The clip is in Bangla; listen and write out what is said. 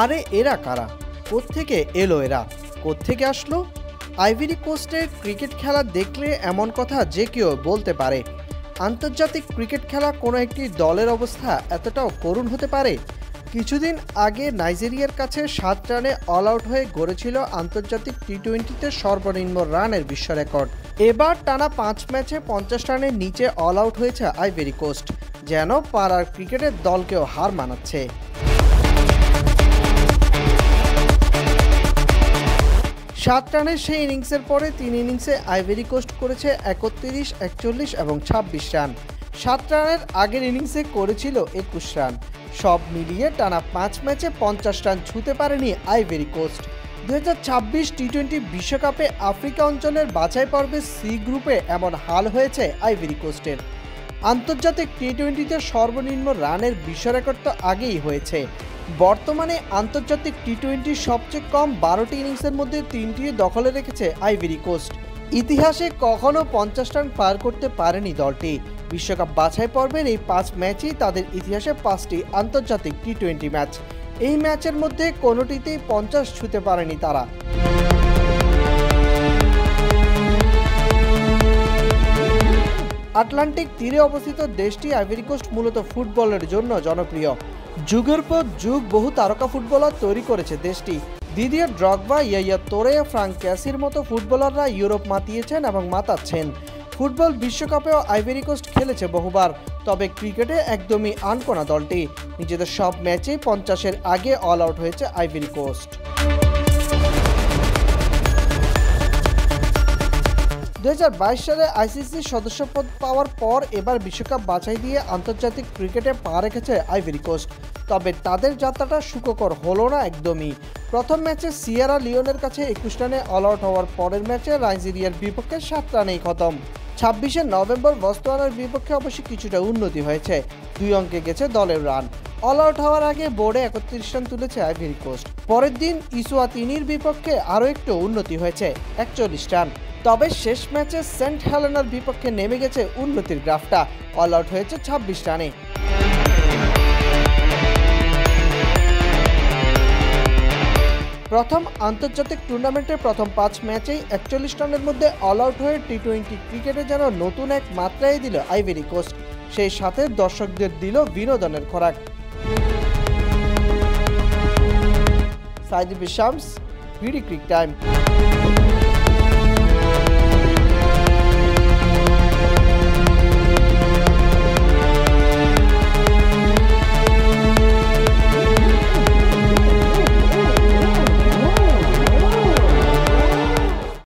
আরে এরা কারা? কোত্থেকে এলো এরা? কোত্থেকে আসলো? আইভরি কোস্টের ক্রিকেট খেলা দেখলে এমন কথা যে কেউ বলতে পারে। আন্তর্জাতিক ক্রিকেট খেলা কোনো একটি দলের অবস্থা এতটাও করুণ হতে পারে? কিছুদিন আগে নাইজেরিয়ার কাছে 7 রানে অল আউট হয়ে গড়েছিল আন্তর্জাতিক টি-20তে সর্বনিম্ন রানের বিশ্ব রেকর্ড। এবার টানা 5 ম্যাচে 50 রানের নিচে অল আউট হয়েছে আইভরি কোস্ট, যেন পাড়ার ক্রিকেটের দলকেও হার মানাচ্ছে। সাত রানের সেই ইনিংসের পরে 3 ইনিংসে আইভরি কোস্ট করেছে 31, 41 এবং 26 রান। 7 রানের আগের ইনিংসে করেছিল 21 রান। সব মিলিয়ে টানা 5 ম্যাচে 50 রান ছুঁতে পারেনি আইভরি কোস্ট। 2026 টি-20 বিশ্বকাপে আফ্রিকা অঞ্চলের বাছাই পর্বে সি গ্রুপে এমন হাল হয়েছে আইভরি কোস্টের। আন্তর্জাতিক টি-20তে সর্বনিম্ন রানের বিশ্ব রেকর্ড তো আগেই হয়েছে। বর্তমানে আন্তর্জাতিক টি-20 সবচেয়ে কম 12টি ইনিংসের মধ্যে 3টি দখলে রেখেছে আইভরি কোস্ট। ইতিহাসে কখনো 50 রান পার করতে পারেনি দলটি। বিশ্বকাপ বাছাই পর্বের এই 5 ম্যাচই তাদের ইতিহাসে 5টি আন্তর্জাতিক টি-20 ম্যাচ। এই ম্যাচের মধ্যে কোনোটিতেই 50 ছুঁতে পারেনি তারা। আটলান্টিক তীরে অবস্থিত দেশটি আইভরি কোস্ট মূলত ফুটবলের জন্য জনপ্রিয়। যুগের পর যুগ বহু তারকা ফুটবলার তৈরি করেছে দেশটি। দিদিয়ার ড্রগবা, ইয়াইয়া তোরে, ফ্রাঙ্ক ক্যাসির মতো ফুটবলাররা ইউরোপ মাতিয়েছেন এবং মাতাচ্ছেন। ফুটবল বিশ্বকাপেও আইভরি কোস্ট খেলেছে বহুবার, তবে ক্রিকেটে একদমই আনকোনা দলটি। নিজেদের সব ম্যাচেই 50-এর আগে অল আউট হয়েছে আইভরি কোস্ট। 2022 সালে আইসিসির সদস্যপদ পাওয়ার পর এবার বিশ্বকাপ বাছাই দিয়ে আন্তর্জাতিক ক্রিকেটে পা রেখেছে আইভরি কোস্ট। তবে তাদের যাত্রাটা সুখকর হলো না একদমই। প্রথম ম্যাচে সিয়েরা লিওনের কাছে 21 রানে অল আউট হওয়ার পরের ম্যাচে নাইজেরিয়ার বিপক্ষে 7 রানেই খতম। 26শে নভেম্বর বতসোয়ানার বিপক্ষে অবশ্যই কিছুটা উন্নতি হয়েছে, 2 অঙ্কে গেছে দলের রান। অল আউট হওয়ার আগে বোর্ডে 31 রান তুলেছে আইভরি কোস্ট। পরের দিন ইসওয়াতিনির বিপক্ষে আরও একটু উন্নতি হয়েছে, 41 রান। তবে শেষ ম্যাচে সেন্ট হেলেনার বিপক্ষে নেমে গেছে উন্নতির গ্রাফটা, অল আউট হয়েছে 26 রানে। প্রথম আন্তর্জাতিক টুর্নামেন্টের প্রথম 5 ম্যাচেই 41 রানের মধ্যে অল আউট হয়ে টি-20 ক্রিকেটে যেন নতুন এক মাত্রায় দিল আইভরি কোস্ট, সেই সাথে দর্শকদের দিল বিনোদনের খোরাক। Saidul Shams, BD Cric time.